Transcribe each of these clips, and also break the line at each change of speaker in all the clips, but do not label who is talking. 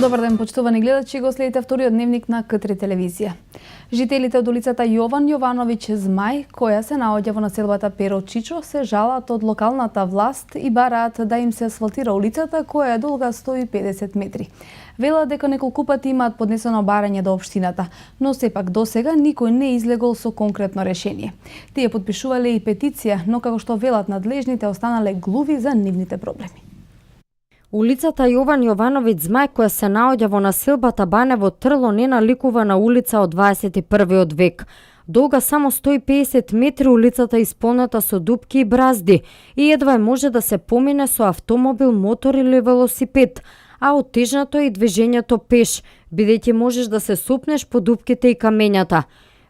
Добар ден, почитувани гледачи, го следите вториот дневник на К3 телевизија. Жителите од улицата Јован Јовановиќ Змај, која се наоѓа во населбата Перо Чичо, се жалат од локалната власт и бараат да им се асфалтира улицата, која е долга 150 метри. Велат дека неколку пати имаат поднесено барање до општината, но сепак досега никој не излегол со конкретно решение. Тие потпишувале и петиција, но како што велат надлежните, останале глуви за нивните проблеми.
Улицата Јован Јовановиќ Змај, која се наоѓа во населбата Банево Трло, не наликува на улица од 21 век. Долга само 150 метри, улицата исполнета со дупки и бразди и едва може да се помине со автомобил, мотор или велосипед, а оттежнато е и движењето пеш, бидејќи можеш да се сопнеш по дупките и камењата.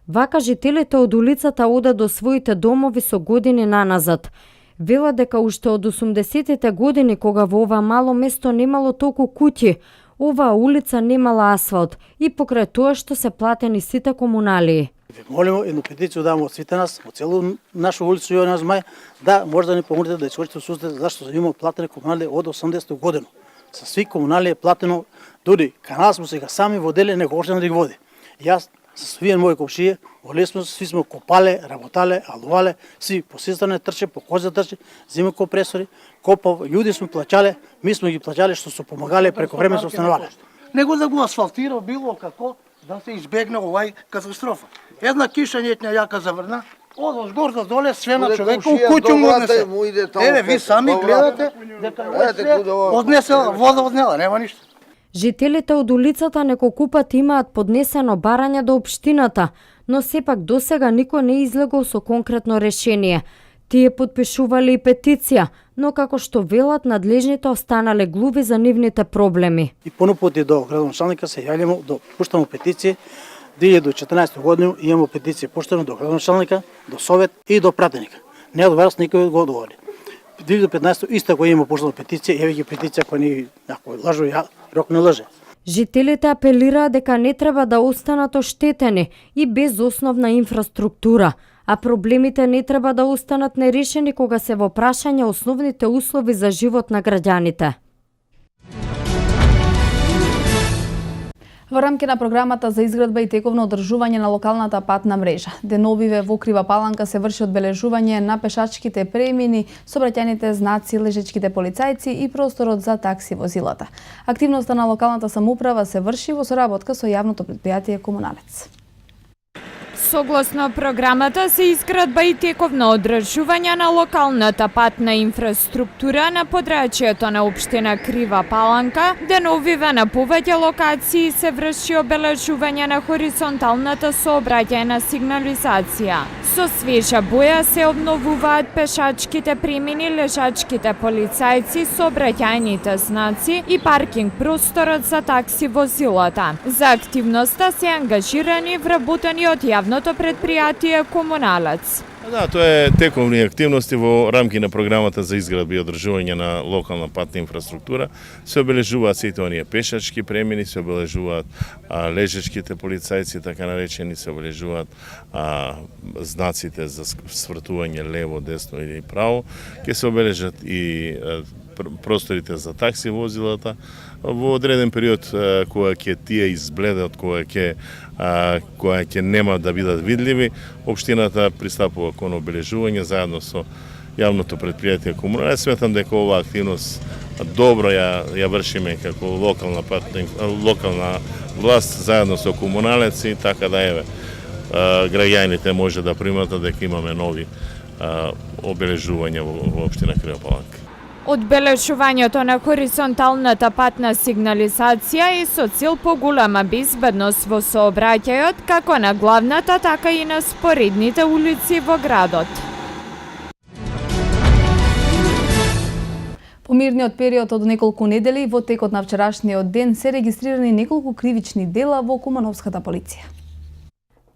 Вака жителите од улицата одат до своите домови со години наназад. Вела дека уште од 80-тите години, кога во ова мало место немало толку куќи, оваа улица немала асфалт и покрај тоа што се платени сите комуналии.
Молимо едну петиција да од сите нас, во целу нашу улицу Јован Змај, да може да ни помогнете да искористите сустав, зашто има платени комуналии од 80-та година. Со сви комуналии е платено, дури канал сме сега сами водели, него още да ги води. Јас со свие мои комшија, воле сме, сви сме копале, работале, алувале, сви по систане трче, по коза трче, зиме компресори, копав, луѓе сме плаќале, ми сме ги плаќале што се помагале преку време со останувале.
Него да го асфалтира било како да се избегне овај катастрофа. Една киша нетња јака заврна, од горда доле све на човекот куќу му однесе. Еве ви сами гледате дека однесела вода од нела, нема ништо.
Жителите од улицата неколку пати имаат поднесено барање до општината, но сепак досега никој не излегол со конкретно решение. Тие потпишувале и петиција, но како што велат надлежните останале глуви за нивните проблеми.
И понапоти до градоначалника се јавиме да пуштамо петиција. 2014 година имамо петиција пуштено до градоначалника, до совет и до пратеника. Не одговарас никој го одговори. 2015 исто го има пуштено петиција, еве ги петиција која ни ако лажу ја рок не лаже.
Жителите апелираат дека не треба да останат оштетени и без основна инфраструктура, а проблемите не треба да останат нерешени кога се во прашање основните услови за живот на граѓаните.
Во рамки на програмата за изградба и тековно одржување на локалната патна мрежа, деновиве во Крива Паланка се врши одбележување на пешачките премини, сообраќајните знаци, лежечките полицајци и просторот за такси возилата. Активноста на локалната самоуправа се врши во соработка со јавното претпријатие Комуналец.
Согласно програмата се изградба и тековно одржување на локалната патна инфраструктура на подрачјето на општина Крива Паланка, деновиве на повеќе локации се врши обележување на хоризонталната сообраќајна сигнализација. Со свежа боја се обновуваат пешачките премини, лежачките полицајци, сообраќајните знаци и паркинг просторот за такси возилата. За активноста се ангажирани вработени од јавното предпријатие Комуналец.
Да, тоа е тековни активности во рамки на програмата за изградба и одржување на локална патна инфраструктура. Се обележуваат сите оние пешачки премини, се обележуваат лежачките полицајци, така наречени, се обележуваат знаците за свртување лево, десно или право, ќе се обележат и просторите за такси возилата. Во одреден период кога ќе тие избледат, кога ќе нема да бидат видливи, општината пристапува кон обележување заедно со јавното предпријатие Комуналец. Сметам дека оваа активност добро ја вршиме како локална власт заедно со Комуналец и така да еве граѓаните може да приматат дека имаме нови обележувања во општина Крива Паланка.
Одбележувањето на хоризонталната патна сигнализација е со цел поголема безбедност во сообраќајот како на главната, така и на споредните улици во градот.
По мирниот период од неколку недели во текот на вчерашниот ден се регистрирани неколку кривични дела во Кумановската полиција.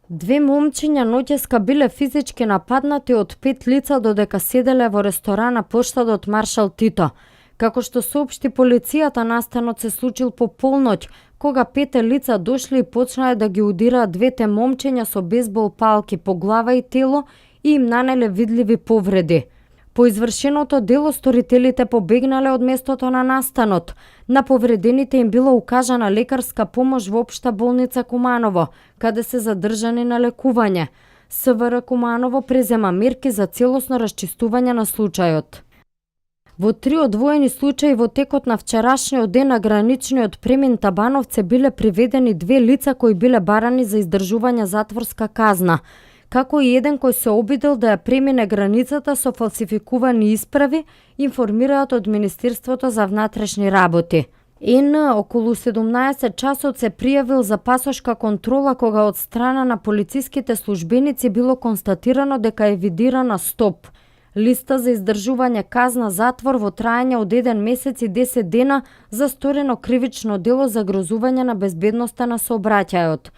2 момчиња ноќеска биле физички нападнати од 5 лица додека седеле во ресторан на плоштадот Маршал Тито. Како што соопшти полицијата, настанот се случил по полноќ, кога 5 лица дошли и почнале да ги удираат 2 момчиња со бейсбол палки по глава и тело и им нанеле видливи повреди. По извршеното дело сторителите побегнале од местото на настанот. На повредените им била укажана лекарска помош во Општа болница Куманово, каде се задржани на лекување. СВР Куманово презема мерки за целосно расчистување на случајот. Во 3 одвоени случаи во текот на вчерашниот ден на граничниот премин Табановце биле приведени 2 лица кои биле барани за издржување затворска казна, како и еден кој се обидел да ја премине границата со фалсификувани исправи, информираат од Министерството за внатрешни работи. Околу 17 часот се пријавил за пасошка контрола кога од страна на полициските службеници било констатирано дека е видирана стоп. Листа за издржување казна затвор во траење од 1 месец и 10 дена за сторено кривично дело за грозување на безбедноста на сообраќајот.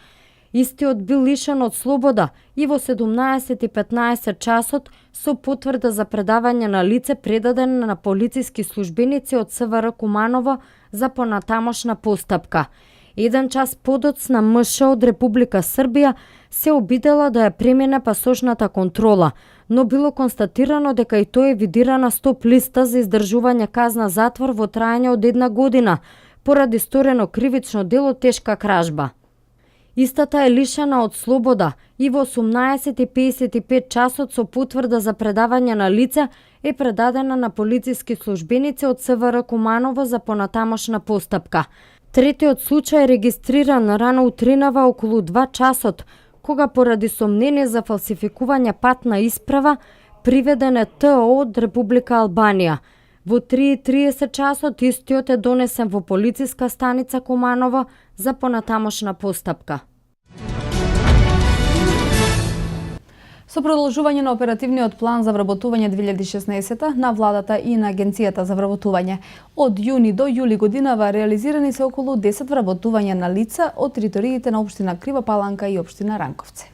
Истиот бил лишен од слобода и во 17:15 часот со потврда за предавање на лице предаден на полициски службеници од СВР Куманово за понатамошна постапка. 1 час подоцна МШ од Република Србија се обидела да ја премине пасошната контрола, но било констатирано дека и тој е видирана стоп листа за издржување казна затвор во траење од 1 година, поради сторено кривично дело тешка кражба. Истата е лишена од слобода и во 18:55 часот со потврда за предавање на лице е предадена на полициски службеници од СВР Куманово за понатамошна постапка. Третиот случај е регистриран рано утринава околу 2 часот, кога поради сомнение за фалсификување патна исправа приведен е ТО од Република Албанија. Во 3:30 часот истиот е донесен во полициска станица Куманово за понатамошна постапка.
Со продолжување на оперативниот план за вработување 2016 на владата и на Агенцијата за вработување, од јуни до јули годинава реализирани се околу 10 вработувања на лица од териториите на општина Крива Паланка и општина Ранковце.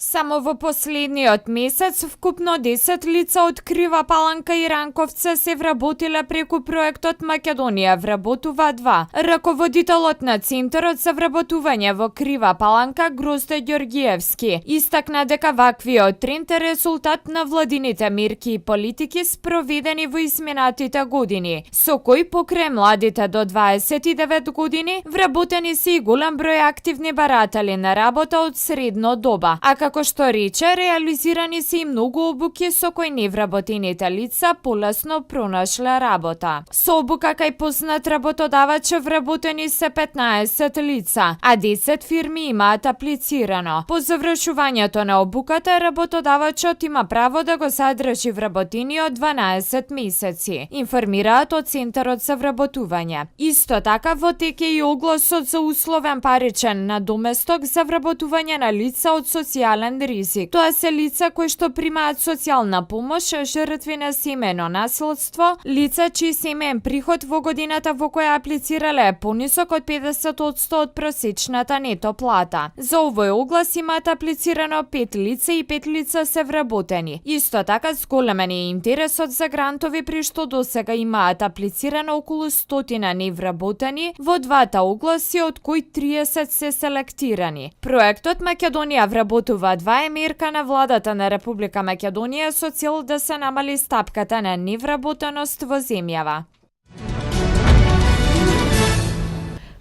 Само во последниот месец вкупно 10 лица од Крива Паланка и Ранковце се вработиле преку проектот Македонија вработува 2. Раководителот на Центарот за вработување во Крива Паланка Грозде Ѓоргиевски истакна дека ваквиот тренд е резултат на владините мерки и политики спроведени во изминатите години, со кои покрај младите до 29 години вработени се и голем број активни баратели на работа од средно доба, а како што рече, реализирани се и многу обуки со кои невработените лица полесно пронашле работа. Со обука кај познат работодавач вработени се 15 лица, а 10 фирми имаат аплицирано. По завршувањето на обуката, работодавачот има право да го задржи вработениот 12 месеци, информираат од Центарот за вработување. Исто така во тек е и огласот за условен паричен надоместок за вработување на лица од социјален ризик. Тоа се лица кои што примаат социјална помош, жртви на семејно наследство, лица чиј семеен приход во годината во која аплицирале е понисок од 50% од просечната нето плата. За овој оглас имаат аплицирано 5 лица и 5 лица се вработени. Исто така зголемен е интересот за грантови при што досега имаат аплицирано околу 100 невработени во двата огласи, од кои 30 се селектирани. Проектот Македонија вработува 2 е мерка на владата на Република Македонија со цел да се намали стапката на невработеност во земјава.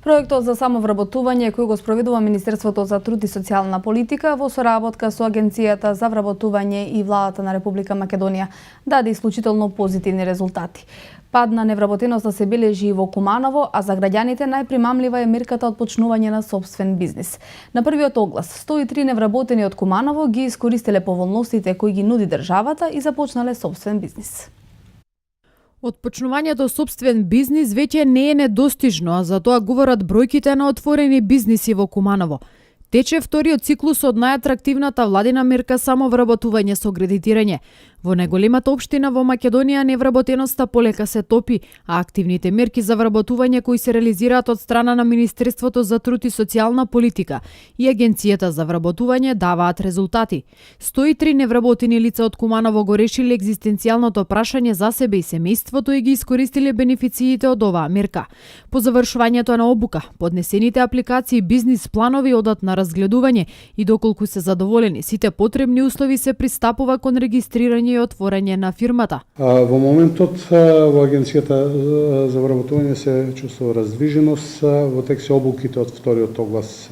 Проектот за самовработување кој го спроведува Министерството за труд и социјална политика во соработка со Агенцијата за вработување и владата на Република Македонија даде исклучително позитивни резултати. Пад на невработеноста се бележи и во Куманово, а за граѓаните најпримамлива е мерката од почнување на сопствен бизнис. На првиот оглас, 103 невработени од Куманово ги искористиле поволностите кои ги нуди државата и започнале сопствен бизнис.
Отпочнувањето сопствен бизнис веќе не е недостижно, а за тоа говорат бројките на отворени бизниси во Куманово. Тече вториот циклус од најатрактивната владина мерка самовработување со кредитирање. Во најголемата општина во Македонија невработеноста полека се топи, а активните мерки за вработување кои се реализираат од страна на Министерството за труд и социјална политика и Агенцијата за вработување даваат резултати. 103 невработени лица од Куманово го решиле екзистенцијалното прашање за себе и семејството и ги искористиле бенефициите од оваа мерка. По завршувањето на обука, поднесените апликации и бизнис планови одат на разгледување и доколку се задоволени сите потребни услови се пристапува кон регистрирање регистрирање и отворање на фирмата.
Во моментот во Агенцијата за вработување се чувствува раздвиженост, во тек се обуките од вториот оглас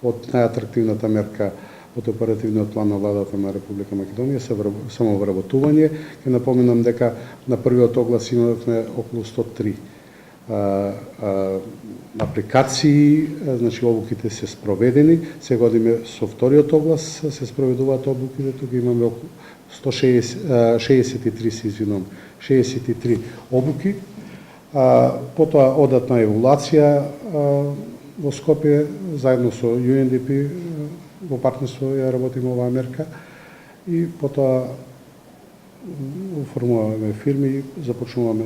од најатрактивната мерка од оперативниот план на владата на Република Македонија се самовработување. Ќе напоменам дека на првиот оглас имавме околу 103 апликации, значи обуките се спроведени. Сега одиме со вториот оглас, се спроведуваат обуките, тука имаме околу 63 обуки. Потоа одат на еволуација во Скопје, заедно со UNDP, во партнерство ја работиме оваа мерка и потоа оформуваме фирми и започнуваме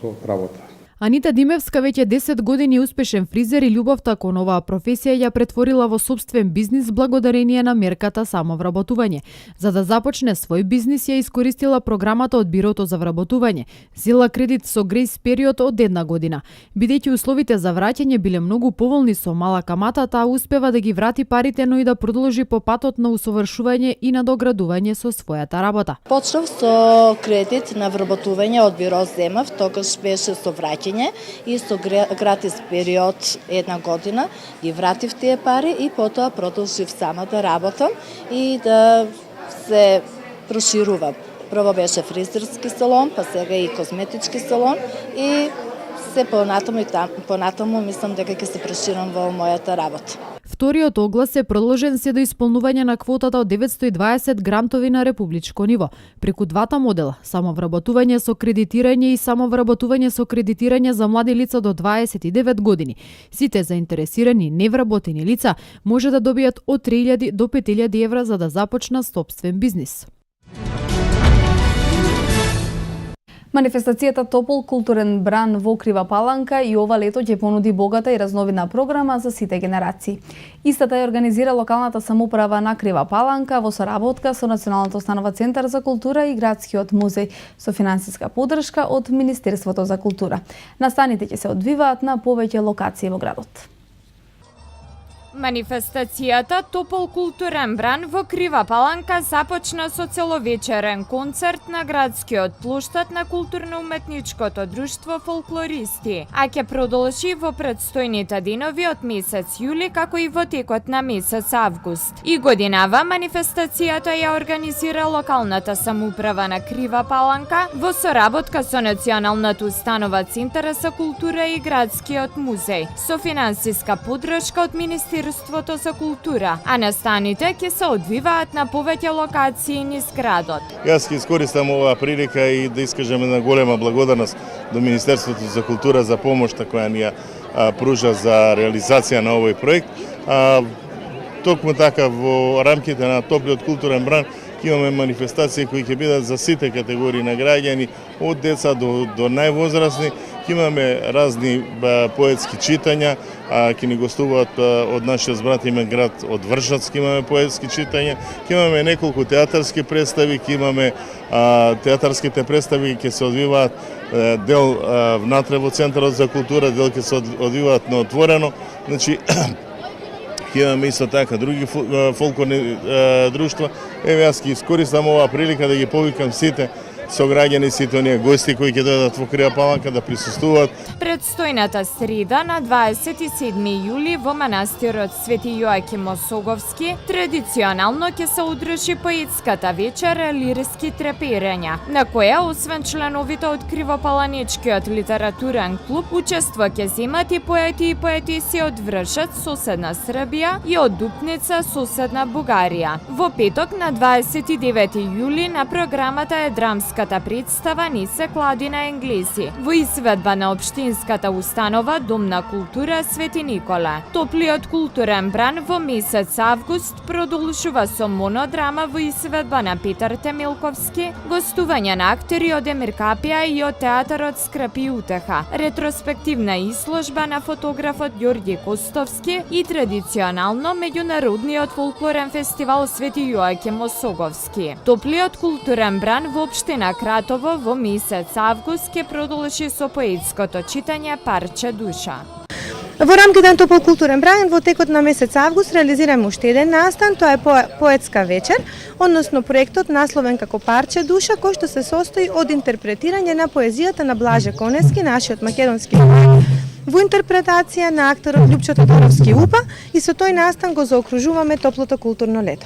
со работа.
Анита Димевска веќе 10 години успешен фризер и љубовта кон оваа професија ја претворила во собствен бизнис благодарение на мерката самовработување. За да започне свој бизнис ја искористила програмата од Бирото за вработување. Зела кредит со грејс период од 1 година. Бидејќи условите за враќање биле многу поволни со мала камата, таа успева да ги врати парите, но и да продолжи по патот на усовршување и надоградување со својата работа.
Почнав со кредит на вработување од Биро земав, тогаш беше со враќање и со гратис период 1 година ги вратив тие пари и потоа продолжив сама да работам и да се проширувам. Прво беше фризерски салон, па сега и козметички салон и се понатаму мислам дека ќе се проширам во мојата работа.
Вториот оглас е продолжен се до исполнување на квотата од 920 грантови на републичко ниво. Преку двата модела, самовработување со кредитирање и самовработување со кредитирање за млади лица до 29 години. Сите заинтересирани невработени лица може да добијат од 3000 до 5000 евра за да започнат собствен бизнис.
Манифестацијата Топол културен бран во Крива Паланка и ова лето ќе понуди богата и разновидна програма за сите генерации. Истата ја организира локалната самоуправа на Крива Паланка во соработка со Националната установа Центар за култура и Градскиот музеј со финансиска поддршка од Министерството за култура. Настаните ќе се одвиваат на повеќе локации во градот.
Манифестацијата Топол културен бран во Крива Паланка започна со целовечерен концерт на градскиот плоштад на културно-уметничкото друштво Фолклористи, а ќе продолжи во предстојните денови од месец јули како и во текот на месец август. И годинава манифестацијата ја организира локалната самоуправа на Крива Паланка во соработка со Националната установа Центар за култура и Градскиот музеј со финансиска поддршка од Министерството за култура, а настаните ќе се одвиваат на повеќе локации низ градот.
Јас ќе искористам оваа прилика и да искажам една голема благодарност до Министерството за култура за помошта која ни ја пружа за реализација на овој проект. Токму така во рамките на топлиот културен бран имаме манифестации кои ќе бидат за сите категории на граѓани, од деца до највозрасни. Имаме разни поетски читања, ќе ни гостуваат од нашиот братимен град од Вршац, имаме поетски читања, имаме неколку театарски представи, имаме театарските представи ќе се одвиваат дел внатре во Центарот за култура, дел ќе се одвиваат на отворено. Значи имаме исто така други фолклорни друштва. Еве јас ќе искористам оваа прилика да ги повикам сите сограѓани, сите оние гости кои ќе дојдат во Крива Паланка да присуствуваат.
Предстојната среда на 27 јули во манастирот Свети Јоаким Осоговски традиционално ќе се одржи поетската вечер Лирски треперења, на која освен членовите од Кривопаланечкиот литературен клуб учество ќе земат и поети и поетиси од Вршац, соседна Србија, и од Дупница, соседна Бугарија. Во петок на 29 јули на програмата е драмската представа Нисе Кладина Енглеси во изведба на општинската установа Дом на култура Свети Никола. Топлиот културен бран во месец август продолжува со монодрама во изведба на Петар Темилковски, гостување на актери од Емир Капија и од театарот Скрапи утеха, ретроспективна изложба на фотографот Ѓорѓе Костовски и традиционално меѓународниот фолклорен фестивал Свети Јоаким Осоговски. Топлиот културен бран во општина Кратово во месец август ќе продолжи со поетското читање Парче душа.
Во рамките на Топол културен празник во текот на месец август реализираме уште еден настан, тоа е поетска вечер, односно проектот насловен како Парче душа, кој што се состои од интерпретирање на поезијата на Блаже Конески, нашиот македонски поет, во интерпретација на акторот Љупчо Тодоровски УПА, и со тој настан го заокружуваме топлото културно лето.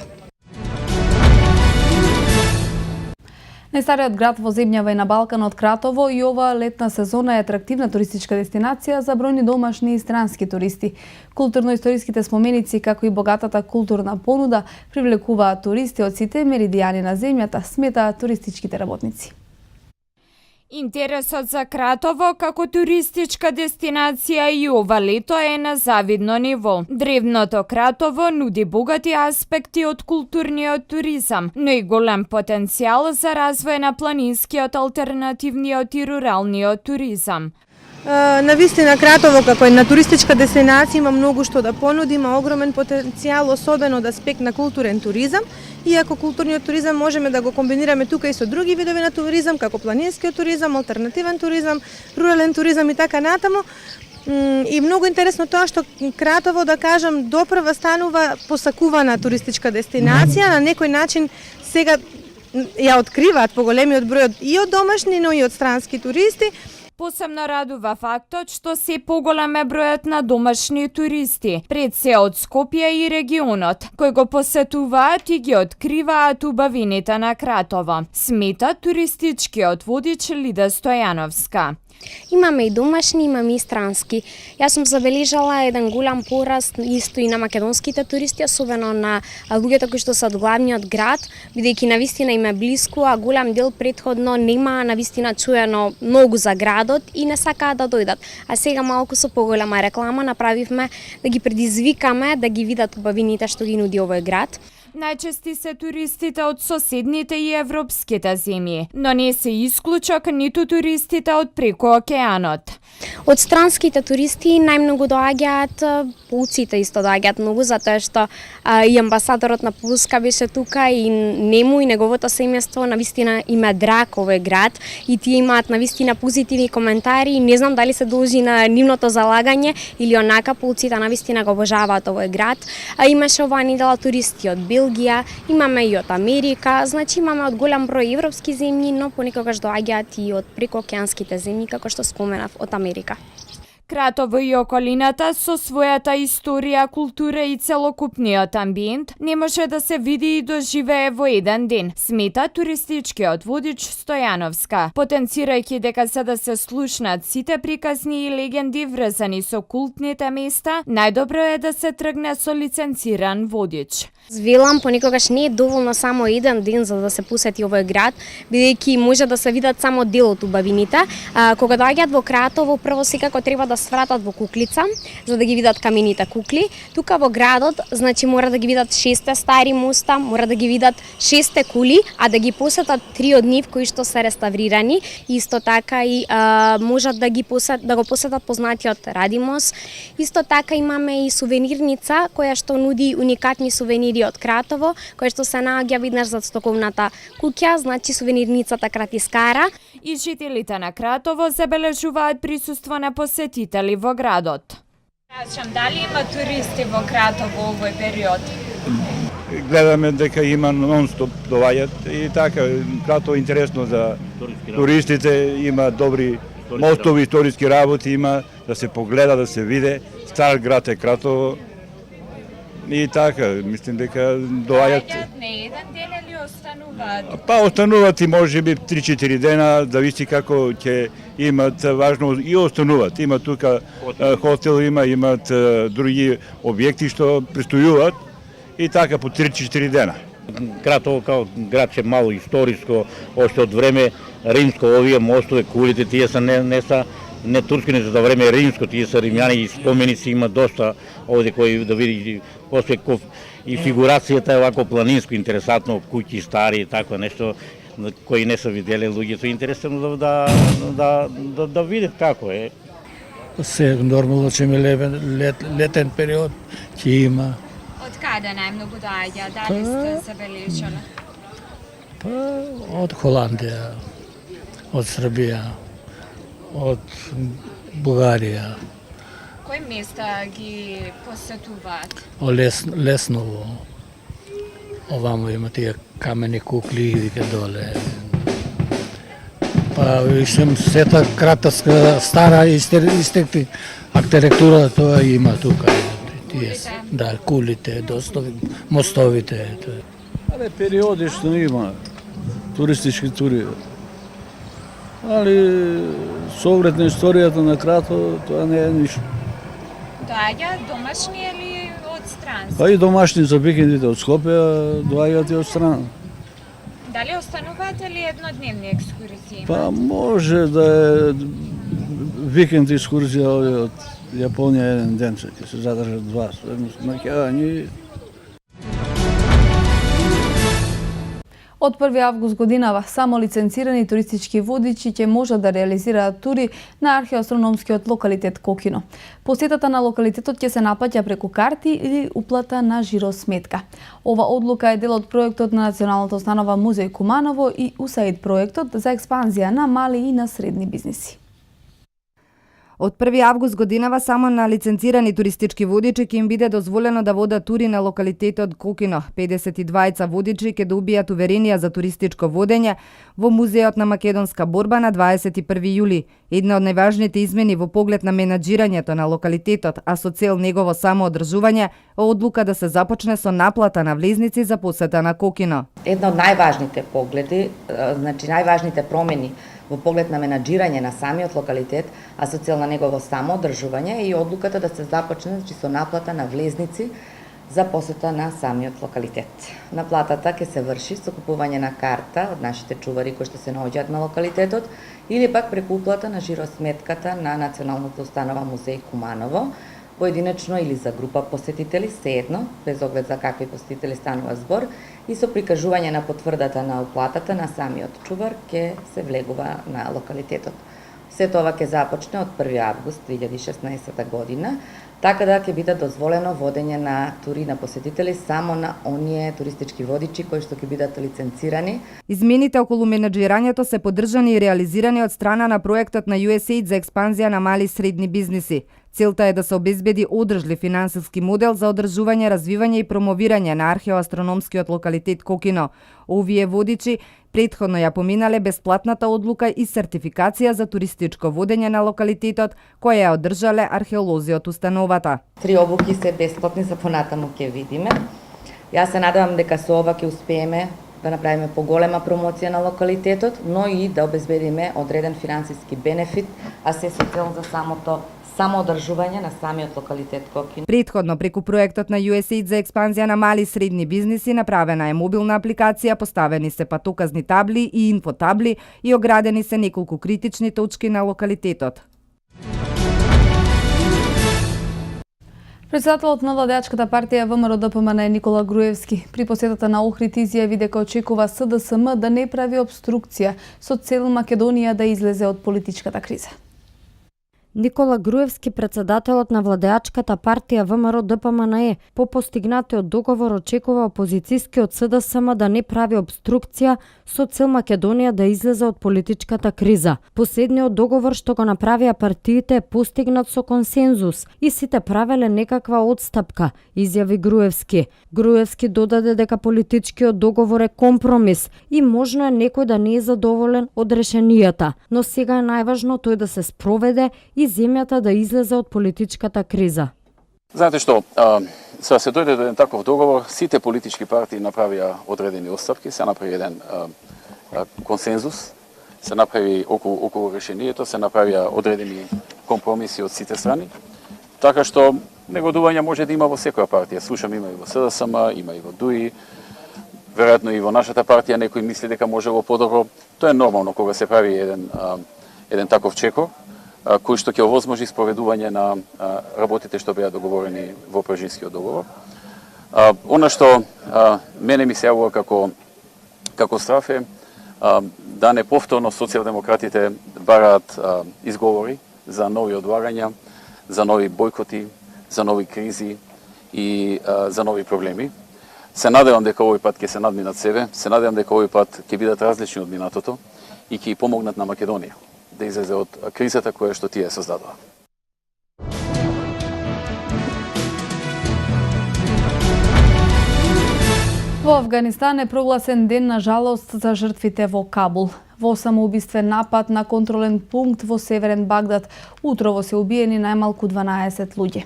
Најстариот град во земјава и на Балканот, Кратово, и ова летна сезона е атрактивна туристичка дестинација за бројни домашни и странски туристи. Културно-историските споменици, како и богатата културна понуда, привлекуваат туристи од сите меридијани на земјата, сметаат туристичките работници.
Интересот за Кратово како туристичка дестинација и ова лето е на завидно ниво. Древното Кратово нуди богати аспекти од културниот туризам, но и голем потенцијал за развој на планинскиот, алтернативниот и руралниот туризам.
Навистина Кратово како една туристичка дестинација има многу што да понуди, има огромен потенцијал, особено од аспект на културен туризам. Иако културниот туризам можеме да го комбинираме тука и со други видови на туризам, како планинскиот туризам, алтернативен туризам, рурален туризам и така натаму. И многу интересно тоа што Кратово, да кажам, допрва станува посакувана туристичка дестинација, на некој начин сега ја откриваат поголемиот број и од домашни, но и од странски туристи.
Посебно радува фактот што се поголем е бројот на домашни туристи, пред се од Скопје и регионот, кои го посетуваат и ги откриваат убавините на Кратово, смета туристичкиот водич Лида Стојановска.
Имаме и домашни, имаме и странски. Јас сум забележала еден голем пораст исто и на македонските туристи, особено на луѓето кои што се од главниот град, бидејќи навистина им е блиску, а голем дел претходно нема навистина чуено многу за градот и не сакаат да дојдат. А сега малку со поголема реклама направивме да ги предизвикаме да ги видат убавините што ги нуди овој град.
Најчести се туристите од соседните и европските земји, но не се исклучок ниту туристите од преку океанот.
Од странските туристи најмногу доаѓаат полците, исто доаѓаат многу, затоа што и амбасадорот на Полска беше тука и нему и неговото семејство навистина им е драг овој град и тие имаат навистина позитивни коментари. Не знам дали се должи на нивното залагање или онака полците навистина го обожаваат овој град. Имаше оваа недела туристи од Белгија, имаме и од Америка, значи имаме од голем број европски земји, но понекогаш доаѓаат и од прекоокеанските земји, како што споменав, од Америка.
Кратово и околината со својата историја, култура и целокупниот амбиент не може да се види и доживее во еден ден, смета туристичкиот водич Стојановска, потенцирајќи дека за да се слушнат сите приказни и легенди врзани со култните места, најдобро е да се тргне со лиценциран водич.
Велам, понекогаш не е доволно само еден ден за да се посети овој град, бидејќи може да се видат само дел од убавините. Кога доаѓаат во Кратово, прво секако треба да свратат во Куклица, за да ги видат камените кукли. Тука во градот, значи мора да ги видат 6 стари моста, мора да ги видат 6 кули, а да ги посетат 3 од нив кои што се реставрирани. Исто така и можат да го посетат познатиот Радимос. Исто така имаме и сувенирница која што нуди уникатни сувенири од Кратово, која што се наоѓа виднаш зад стоковната куќа, значи сувенирницата Кратискара.
И жителите на Кратово забележуваат присуство на посетители во градот. Кажам, дали има туристи во Кратово овој период?
Гледаме дека има нон-стоп доаѓаат и така, Кратово е интересно за туристите, има добри мостови, историски работи, има да се погледа, да се виде. Стар град е Кратово. И така, мислим дека доаѓаат.
Не еден ден или остануваат?
Па остануваат и можеби 3-4 дена, зависи како ќе имат, важно и остануваат. Има тука хотел, имат други објекти што престојуваат и така по 3-4 дена.
Кратово као градче мало историско, още од време римско, овие мостове, кулите, тие са не турски, не за време римско, тие са римјани и споменици има доста овде кои да види после и фигурацијата е вако планинско интересантно, куќи стари и такво нешто кои не са виделе луѓето, интересно да видат како е.
Се нормално ќе има летен период, ќе има.
Од каде најмногу доаѓа? Дали сте забележале?
Па од Холандија, од Србија, од Бугарија.
Кои места ги посетуваат?
Лесново. Овамо има тие камени кукли вика доле. Па ишем сета кратаска стара истекти архитектура тоа има тука. Тие да кулите, мостовите.
Але периодично има туристички тури. Али со оглед на историјата на Кратово тоа не е ништо.
Доаѓа домашни или од странски?
Па и домашни за викендите од Скопје доаѓаат и од страна.
Дали остануваат или еднодневни екскурзии?
Па може да е викенд екскурзија од Јапонија еден ден, ќе се задржат два, Македонија.
Од 1 август годинава само лиценцирани туристички водичи ќе можат да реализираат тури на археоастрономскиот локалитет Кокино. Посетата на локалитетот ќе се наплаќа преку карти или уплата на жиросметка. Ова одлука е дел од проектот на Националната установа Музеј Куманово и USAID проектот за експанзија на мали и на средни бизниси.
Од 1 август годинава само на лиценцирани туристички водичи ќе им биде дозволено да водат тури на локалитетот Кокино. 52 водичи ќе добијат уверенија за туристичко водење во Музејот на македонска борба на 21 јули. Една од најважните измени во поглед на менаџирањето на локалитетот, а со цел негово самоодржување, е одлука да се започне со наплата на влезници за посета на Кокино.
Една од најважните погледи, значи најважните промени во поглед на менаџирање на самиот локалитет, а со цел на негово самоодржување и одлуката да се започне со наплата на влезници за посета на самиот локалитет. Наплатата ќе се врши со купување на карта од нашите чувари кои што се наоѓаат на локалитетот или пак преку уплата на жиросметката на Националната установа Музеј Куманово, поединечно или за група посетители, сеедно, без оглед за какви посетители станува збор, и со прикажување на потврдата на уплатата на самиот чувар ќе се влегува на локалитетот. Се тоа ќе започне од 1 август 2016 година, така да ќе биде дозволено водење на тури на посетители само на оние туристички водичи кои што ќе бидат лиценцирани.
Измените околу менаџирањето се поддржани и реализирани од страна на проектот на USAID за експанзија на мали и средни бизниси. Целта е да се обезбеди одржлив финансиски модел за одржување, развивање и промовирање на археоастрономскиот локалитет Кокино. Овие водичи претходно ја поминале бесплатната одлука и сертификација за туристичко водење на локалитетот, која ја одржале археолози од установата.
3 обуки се бесплатни, за понатаму ќе видиме. Јас се надевам дека со ова ќе успееме да направиме поголема промоција на локалитетот, но и да обезбедиме одреден финансиски бенефит, а се со цел за самоодржување на самиот локалитет Кокино.
Претходно преку проектот на USAID за експанзија на мали и средни бизниси направена е мобилна апликација, поставени се патоказни табли и инфотабли и оградени се неколку критични точки на локалитетот.
Председателот на владеачката партија ВМРО-ДПМН Никола Груевски при посетата на Охрид изјави дека очекува СДСМ да не прави обструкција со цел Македонија да излезе од политичката криза.
Никола Груевски, председателот на владеачката партија ВМРО-ДПМН, по постигнатиот договор очекува опозицијскиот СДСМ да не прави обструкција со цел Македонија да излезе од политичката криза. Последниот договор што го направија партиите е постигнат со консензус и сите правеле некаква одстапка, изјави Груевски. Груевски додаде дека политичкиот договор е компромис и можно е некој да не е задоволен од решенијата, но сега е најважно тој да се спроведе и земјата да излезе од политичката криза.
Знаете што, за да се дојде до еден таков договор, сите политички партии направија одредени отстапки, се направи еден консензус, се направи околу решението, се направија одредени компромиси од сите страни, така што негодување може да има во секоја партија. Слушам, има и во СДСМ, има и во ДУИ, веројатно и во нашата партија некој мисли дека можело подобро. Тоа е нормално кога се прави еден таков чекор, кој што ќе овозможи спроведување на работите што беа договорени во Пржинскиот договор. Она што мене ми се јавува како страф е да не повторно социјалдемократите бараат изговори за нови одлагања, за нови бојкоти, за нови кризи и за нови проблеми. Се надевам дека овој пат ќе се надминат себе, се надевам дека овој пат ќе бидат различни од минатото и ќе помогнат на Македонија да излезе од кризата која што тие создадоа.
Во Авганистан е прогласен ден на жалост за жртвите во Кабул. Во самоубиствен напад на контролен пункт во северен Багдад утрово се убиени најмалку 12 луѓе.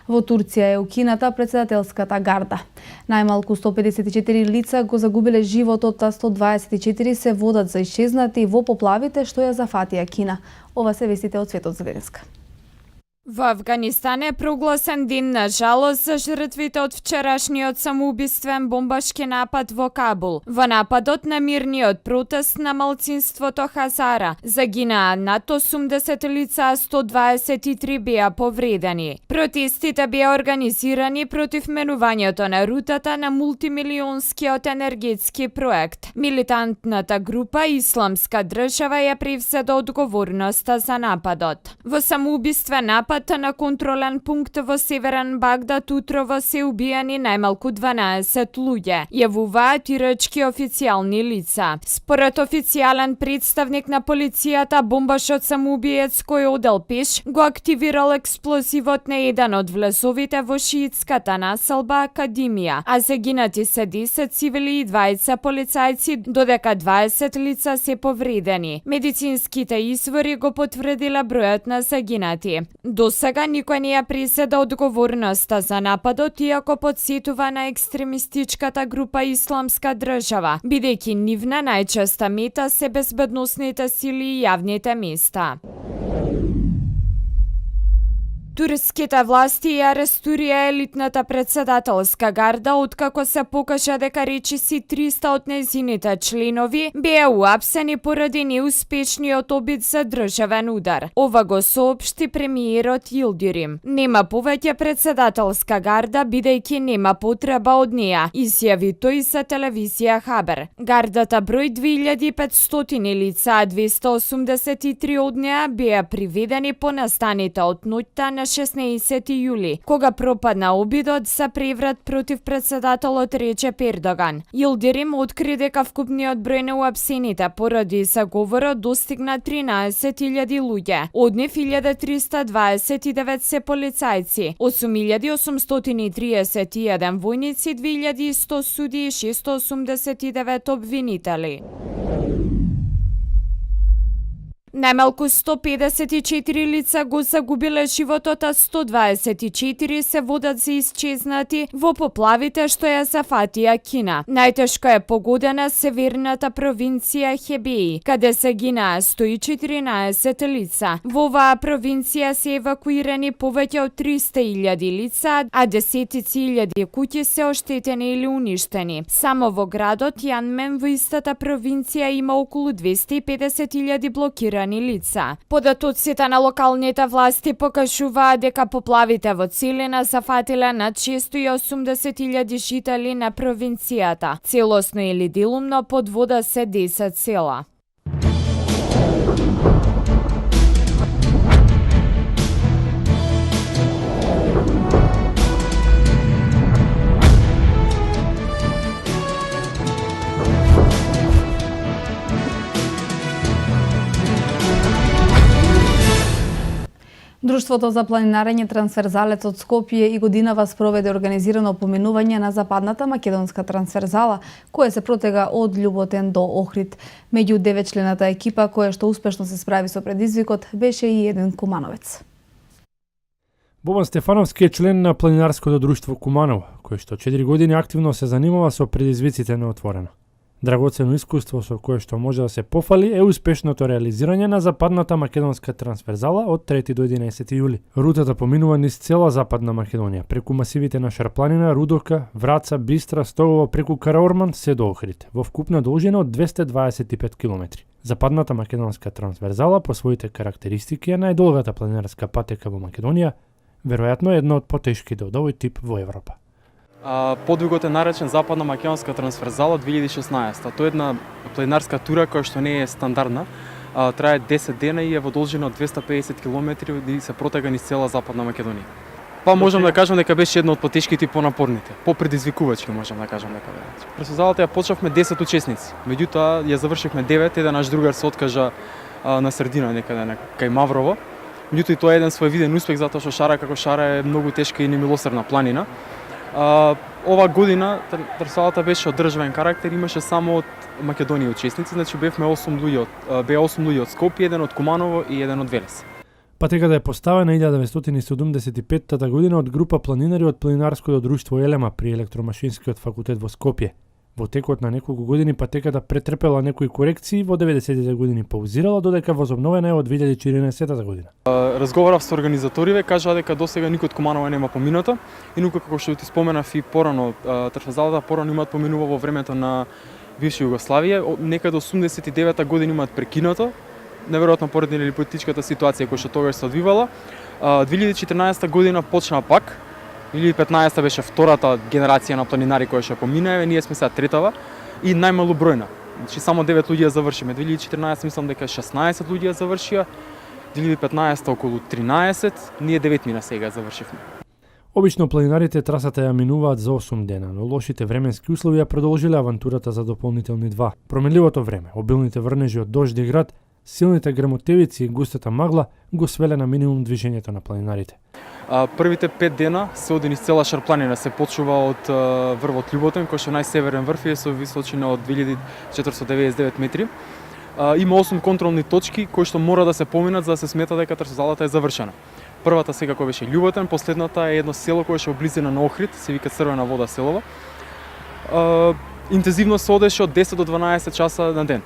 Во Турција е укината председателската гарда. Најмалку 154 лица го загубиле животот, а 124 се водат за исчезнати во поплавите што ја зафатија Кина. Ова се вестите од светот за денеска.
Во Авганистан е прогласен ден на жалост за жртвите од вчерашниот самоубиствен бомбашки напад во Кабул. Во нападот на мирниот протест на малцинството Хазара загинаа над 80 лица, а 123 беа повредени. Протестите беа организирани против менувањето на рутата на мултимилионскиот енергетски проект. Милитантната група Исламска држава ја превзеде одговорноста за нападот. Во самоубиствен напад на контролен пункт во северен Багдад утрово се убиени најмалку 12 луѓе, јавуваат ирачки официјални лица. Според официјален представник на полицијата, бомбашот самоубиец кој одел пеш го активирал експлозивот на еден од влезовите во шиитската населба Академија, а загинати се 10 цивили и 20 полицајци, додека 20 лица се повредени. Медицинските извори го потврдиле бројот на загинати. До сега никој не ја призеде одговорноста за нападот, иако подсетува на екстремистичката група Исламска држава, бидејќи нивна најчеста мета се безбедносните сили и јавните места. Турските власти ја арестурија елитната председателска гарда откако се покажа дека речиси 300 од нејзините членови беа уапсени поради неуспешниот обид за државен удар. Ова го соопшти премиерот Йилдирим. Нема повеќе председателска гарда бидејќи нема потреба од неа, изјави тој за телевизија Хабер. Гардата број 2500 лица, а 283 од неа беа приведени по настаните од ноќта на 16 јули, кога пропадна обидот за преврат против председателот Реджеп Ердоган. Йилдирим откри дека вкупниот број на уапсените поради заговорот достигна 13.000 луѓе. Од нив 1329 се полицајци, 8831 војници, 2100 суди и 689 обвинители. Најмалку 154 лица го загубиле животот, а 124 се водат за исчезнати во поплавите што ја зафатија Кина. Најтешко е погодена северната провинција Хебеи, каде загинаа 114 лица. Во оваа провинција се евакуирани повеќе од 300.000 лица, а десетици илјади куќи се оштетени или уништени. Само во градот Јанмен во истата провинција има околу 250.000 блокирани лица. Податоците на локалните власти покажуваат дека поплавите во целина зафатиле над 680.000 жители на провинцијата. Целосно или делумно под вода се 10 села.
Друштвото за планинарење Трансферзалец од Скопје и годинава спроведе организирано поминување на Западната македонска трансферзала, која се протега од Љуботен до Охрид. Меѓу 9-члената екипа која што успешно се справи со предизвикот беше и еден кумановец.
Бобан Стефановски е член на планинарското друштво Куманово, кој што 4 години активно се занимава со предизвиците на отворено. Драгоцено искуство со кое што може да се пофали е успешното реализирање на Западната македонска трансферзала од 3 до 11 јули. Рутата поминува низ цела Западна Македонија, преку масивите на Шарпланина, Рудовка, Враца, Бистра, Стогово, преку Караорман се до Охрид, во вкупна должина од 225 км. Западната македонска трансферзала по своите карактеристики е најдолгата планинарска патека во Македонија, веројатно една од потешките од овој тип во Европа.
Подвигот е наречен Западна македонска трансферзала 2016. Тоа е една планинарска тура која што не е стандардна. Трае 10 дена и е во должина од 250 км и се протега низ цела Западна Македонија. Па можам да кажам дека беше една од потешките и понапорните, попредизвикувачки можам да кажам дека беше. Трансферзалата ја почнавме 10 учесници, меѓутоа ја завршивме 9, еден наш другар се откажа на средина некаде кај Маврово. Меѓутоа и тоа е еден своевиден успех затоа што шара како шара е многу тешка и немилосердна планина. ова година трсалата беше од државен карактер, имаше само од Македонија учесници, значи беа 8 луѓе од Скопје, еден од Куманово и еден од Велес.
Патеката е поставена 1975 година од група планинари од планинарското друштво Елема при електромашинскиот факултет во Скопје. Во текот на неколку години патеката претрпела некои корекции, во 90-тите години паузирала, додека возобновена е од 2014 година.
Разговарав со организаториве, кажаа дека досега никој од Куманово нема помината, инаку како што ти споменав и порано, трфазалата порано имаат поминува во времето на бивша Југославија, некаде 89-та година имаат прекинато, неверојатно поради политичката ситуација која што тогаш се одвивала. 2014 година почна пак. 2015 беше втората генерација на планинари која што помина, ние сме сега третава и најмалу бројна. Значи само 9 луѓе завршиме. 2014 мислам дека 16 луѓе завршија, 2015 околу 13, ние 9 мина сега завршивме.
Обично планинарите трасата ја минуваат за 8 дена, но лошите временски услови ја продолжиле авантурата за дополнителни 2. Променливото време, обилните врнежи од дожд и град, силните грмотевици и густата магла го свеле на минимум движењето на планинарите.
Првите 5 дена се оди низ цела Шарпланина, се почува од врвот Љуботен, кој што е најсеверен врв и со височина од 2499 метри. Има 8 контролни точки кои што мора да се поминат за да се смета дека трсалата е завршена. Првата секако беше Љуботен, последната е едно село кое што е близина на Охрид, се вика Црвена вода селово. Интензивно се одеше од 10 до 12 часа на ден.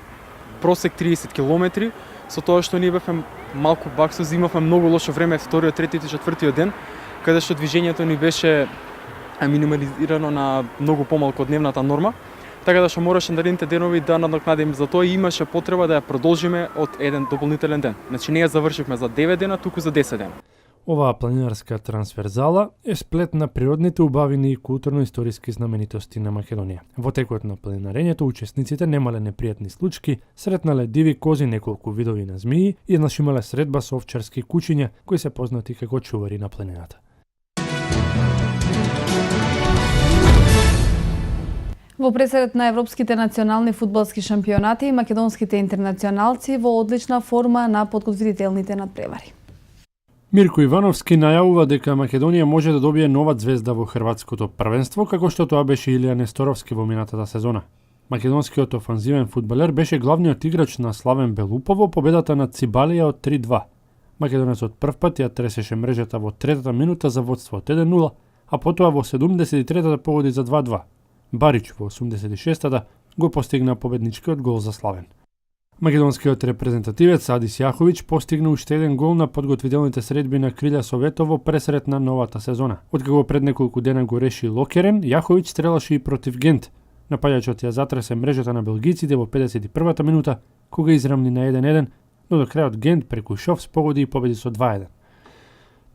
Просек 30 километри, со тоа што ние бевме малку баксози, имавме многу лошо време вториот, третиот и четвртиот ден, каде што движењето ни беше минимализирано на многу помалку од дневната норма, така да што мораше наредните денови да надокнадиме за тоа и имаше потреба да ја продолжиме од еден дополнителен ден. Значи не ја завршивме за 9 дена, туку за 10 дена.
Оваа планинарска трансверзала е сплет на природните убавини и културно-историски знаменитости на Македонија. Во текот на планинарењето учесниците немале непријатни случаи, сретнале диви кози, неколку видови на змии и еднаш имале средба со овчарски кучиња кои се познати како чувари на планината.
Во пресред на европските национални фудбалски шампионати, македонските интернационалци во одлична форма на подготвителните надпревари.
Мирко Ивановски најавува дека Македонија може да добие нова звезда во хрватското првенство, како што тоа беше Илија Несторовски во минатата сезона. Македонскиот офанзивен фудбалер беше главниот играч на Славен Белупа во победата над Цибалија од 3-2. Македонецот првпат ја тресеше мрежата во третата минута за водство од 1-0, а потоа во 73-та погоди за 2-2. Барич во 86-та го постигна победничкиот гол за Славен. Македонскиот репрезентативец Адис Јаховиќ постигна уште еден гол на подготвителните средби на Крилја Советово пресред на новата сезона. Откако пред неколку дена го реши Локерен, Јаховиќ стрелаше и против Гент. Напаѓачот ја затресе мрежата на белгиците во 51-та минута, кога израмни на 1-1, но до крајот Гент преку Шовс погоди и победи со 2-1.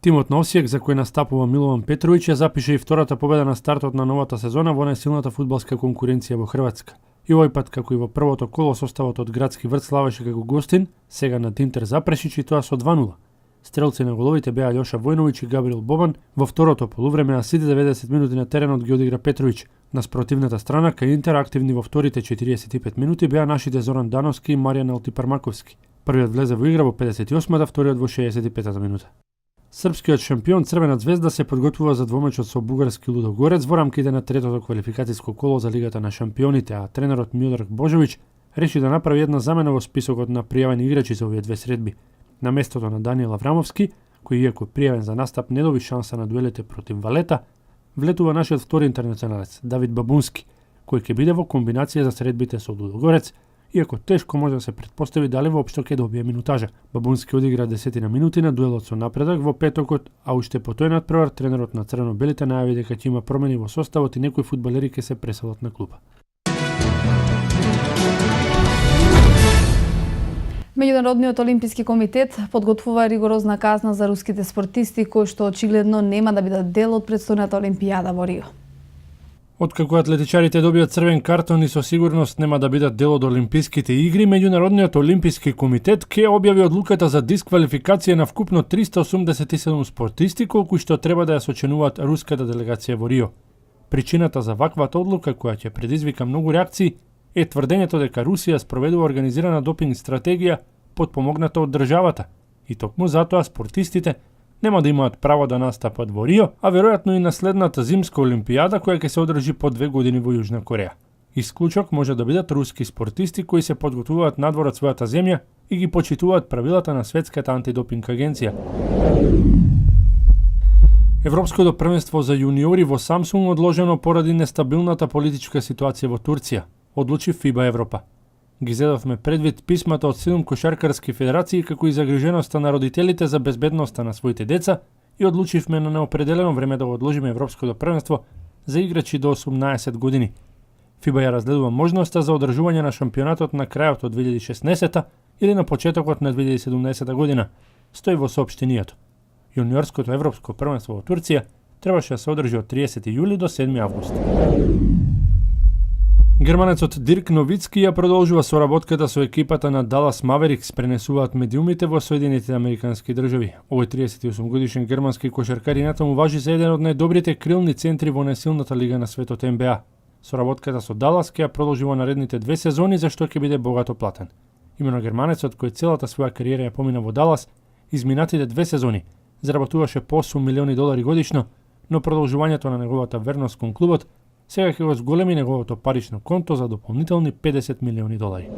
Тимот на Осијек, за кој настапува Милован Петровиќ, ја запише и втората победа на стартот на новата сезона во најсилната фудбалска конкуренција во Хрватска. И овој пат, како и во првото коло, составот од Градски врт славеше како гостин, сега на Тинтер Запрешич и тоа со 2-0. Стрелци на головите беа Лјоша Војновиќ и Габриел Бобан. Во второто полувреме, а сите 90 минути на теренот ги одигра Петровиќ. На спротивната страна, кај Интер активни во вторите 45 минути беа нашите Зоран Дановски и Маријан Алтипармаковски. Првиот влезе во игра во 58-та, вториот во 65-та минута. Српскиот шампион Црвена звезда се подготвува за двомечот со бугарски Лудогорец во рамките на третото квалификацијско коло за Лигата на шампионите, а тренерот Милдраг Божовиќ реши да направи една замена во списокот на пријавени играчи за овие две средби. На местото на Даниел Аврамовски, кој иако пријавен за настап не доби шанса на дуелите против Валета, влетува нашиот втори интернационалец Давид Бабунски, кој ќе биде во комбинација за средбите со Лудогорец, иако тешко може да се претпостави дали воопшто ќе добие минутажа. Бабунски одигра 10 минути на дуелот со Напредок во петокот, а уште по тој надпревар тренерот на црвено-белите најави дека ќе има промени во составот и некои фудбалери ќе се преселат на клуба.
Меѓународниот олимписки комитет подготвува ригорозна казна за руските спортисти кои што очигледно нема да бидат дел од претстојната олимпијада во Рио.
Откако атлетичарите добијат црвен картон и со сигурност нема да бидат дел од олимписките игри, Меѓународниот олимписки комитет ќе објави одлуката за дисквалификација на вкупно 387 спортисти колку што треба да ја сочинуваат руската делегација во Рио. Причината за ваквата одлука, која ќе предизвика многу реакции, е тврдењето дека Русија спроведува организирана допинг стратегија подпомогната од државата и токму затоа спортистите нема да имаат право да настапат во Рио, а веројатно и на следната зимска олимпијада која ќе се одржи по 2 години во Јужна Кореја. Исклучок може да бидат руски спортисти кои се подготвуваат надвор од својата земја и ги почитуваат правилата на Светската антидопинг агенција. Европското првенство за јуниори во Самсунг одложено поради нестабилната политичка ситуација во Турција, одлучи ФИБА Европа. Ги зедовме предвид писмата од 7 кошаркарски федерации како и загриженоста на родителите за безбедноста на своите деца и одлучивме на неопределено време да го одложиме Европското првенство за играчи до 18 години. ФИБА ја разгледува можноста за одржување на шампионатот на крајот од 2016 или на почетокот на 2017 година, стои во соопштенијето. Јуниорското европско првенство во Турција требаше да се одржи од 30 јули до 7 август. Германецот Дирк Новицки ја продолжува соработката со екипата на Далас Маверикс, пренесуваат медиумите во Соединетите Американски држави. Овој 38 годишен германски кошаркар инатаму важи за еден од најдобрите крилни центри во најсилната лига на светот НБА. Соработката со Далас ќе ја продолжи во наредните 2 сезони, за што ќе биде богато платен. Имено германецот кој целата своја кариера ја помина во Далас, изминатите 2 сезони заработуваше по 8 милиони долари годишно, но продолжувањето на неговата верност кон клубот сега ќе го зголеми неговото парично конто за дополнителни 50 милиони долари.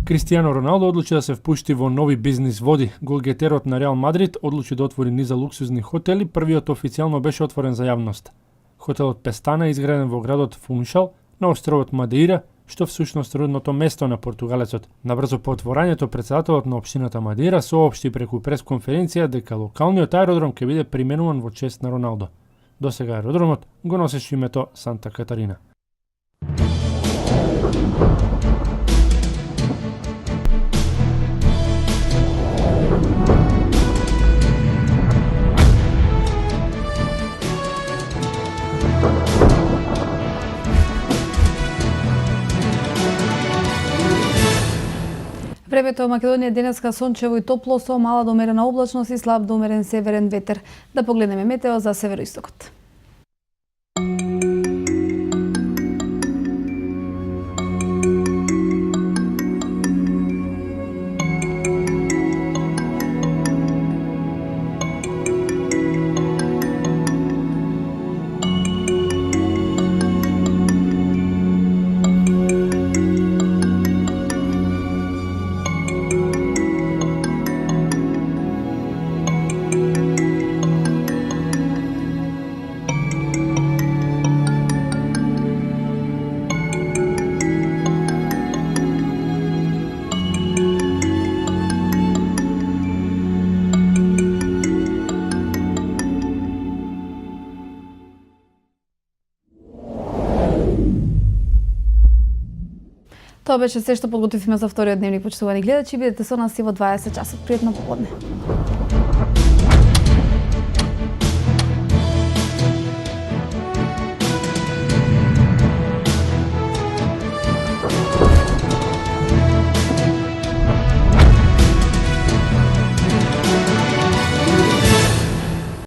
Кристијано Роналдо одлучи да се впушти во нови бизнис води. Голгетерот на Реал Мадрид одлучи да отвори низа луксузни хотели, првиот официјално беше отворен за јавност. Хотелот Пестана е изграден во градот Фуншал на островот Мадеира, што всушност родното место на португалецот. Набрзо по отворањето председателот на општината Мадеира соопшти преку пресконференција дека локалниот аеродром ќе биде применуван во чест на Роналдо. Досега аеродромот го носеше името Санта Катарина.
Времето во Македонија денеска сончево и топло со мала до умерена облачност и слаб до умерен северен ветер. Да погледнеме метео за североистокот. Тоа беше се што подготвивме за вториот дневник, почитувани гледачи. Бидете со нас и во 20 часот. Пријатно поподне.